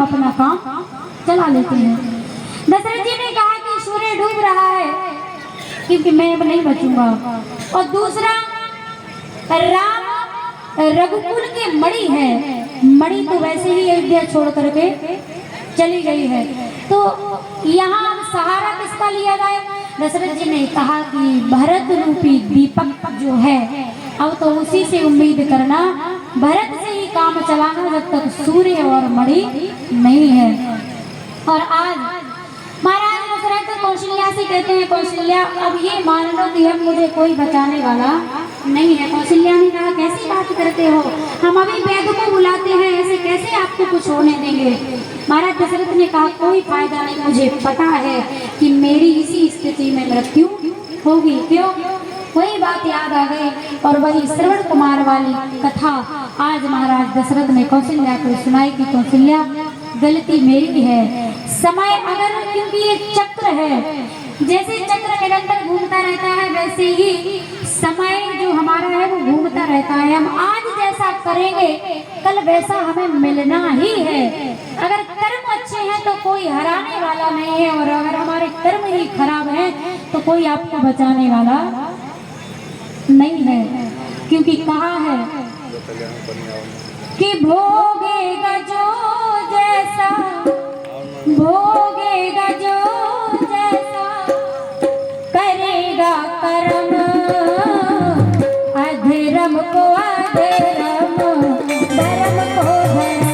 अपना काम चला लेते हैं। दशरथ जी ने कहा कि सूर्य डूब रहा है क्योंकि मैं अब नहीं बचूंगा, और दूसरा राम रघुकुल के मणि है, मणि तो वैसे ही अयोध्या छोड़ करके चली गई है, तो यहाँ सहारा किसका लिया जाए? दशरथ जी ने कहा कि भरत रूपी दीपक जो है अब तो उसी से उम्मीद करना, भरत से ही काम चलाना जब तक सूर्य और मणि नहीं है। और आज महाराज दशरथ कौशल्या से कहते हैं, कौशल्या अब ये मान लो कि अब मुझे कोई बचाने वाला नहीं है। कौशल्या ने कहा कैसी बात करते हो, हम अभी वैद्य को बुलाते हैं, ऐसे कैसे आपको कुछ होने देंगे? महाराज दशरथ ने कहा कोई फायदा नहीं, मुझे पता है कि मेरी इसी स्थिति में मृत्यु होगी। क्यों? वही बात याद आ गई और वही श्रवण कुमार वाली कथा आज महाराज दशरथ ने कौशल्या को सुनाई कि कौशल्या गलती मेरी है, समय अगर, क्योंकि ये चक्र है, जैसे चक्र निरंतर घूमता रहता है वैसे ही समय जो हमारा है वो घूमता रहता है। हम आज जैसा करेंगे कल वैसा हमें मिलना ही है। अगर कर्म अच्छे हैं तो कोई हराने वाला नहीं है, और अगर हमारे कर्म ही खराब हैं तो कोई आपको बचाने वाला नहीं है। क्योंकि कहा है कि भोगेगा जो जैसा, भोगेगा जो जैसा करेगा कर्म, अधर्म को अधर्म, धर्म को धर्म।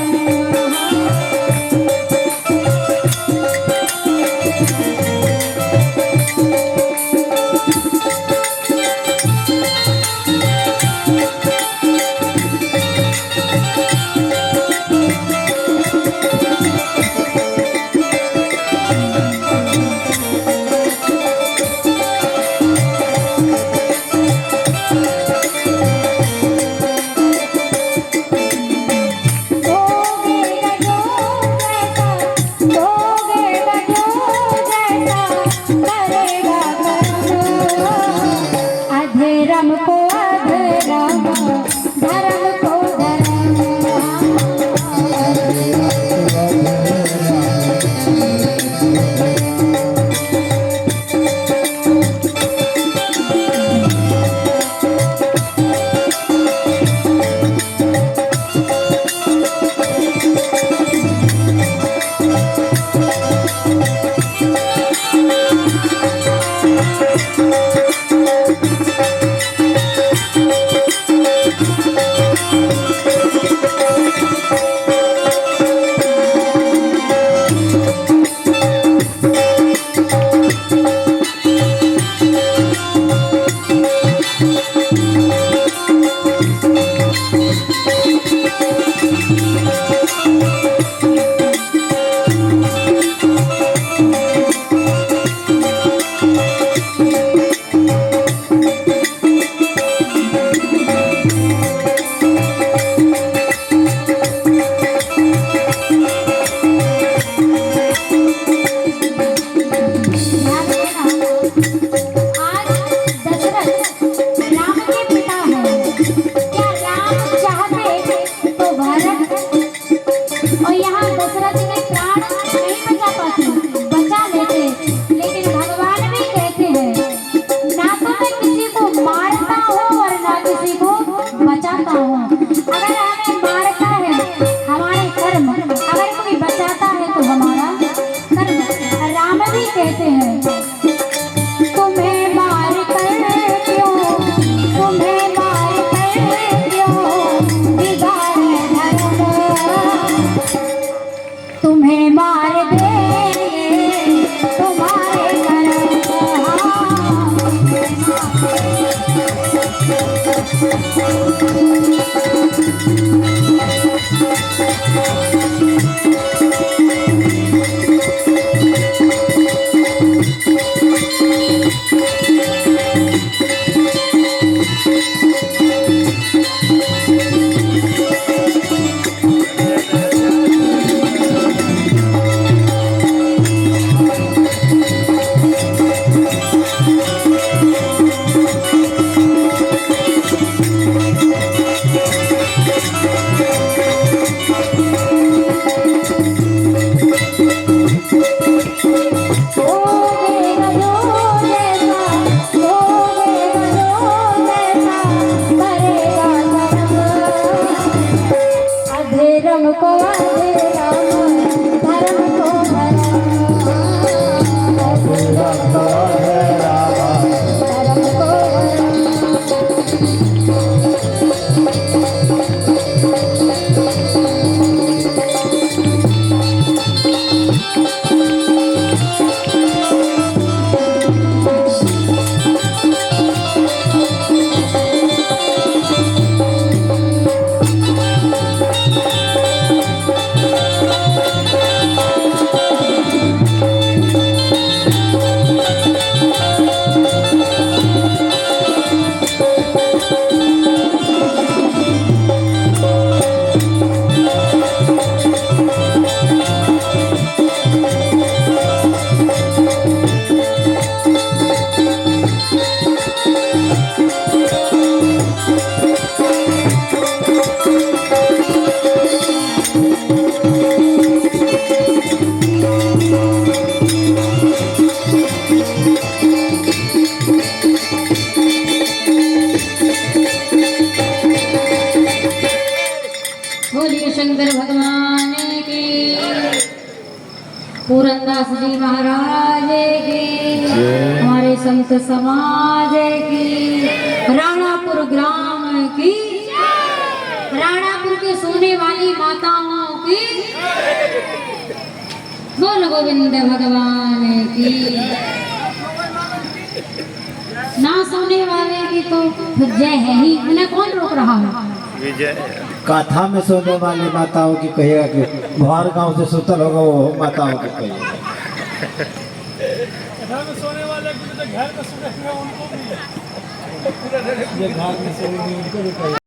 वंदे राम धर्म को हरा पांडुरंग वंदे राम धर्म को बोलिए शंकर भगवान की, पूरनदास जी महाराज की, हमारे संत समाज की, राणापुर ग्राम की, राणापुर के सोने वाली माताओं की, बोल गोविंद भगवान की। ना सोने वाले की तो जय है ही, उन्हें कौन रोक रहा है? कथा में सोने वाली माताओं की कहेगा कि बाहर गांव से सुतल होगा वो माताओं की कहेगा। कथा में सोने वाले की तो घर में सोने उनको भी ये घर में सोने उनको भी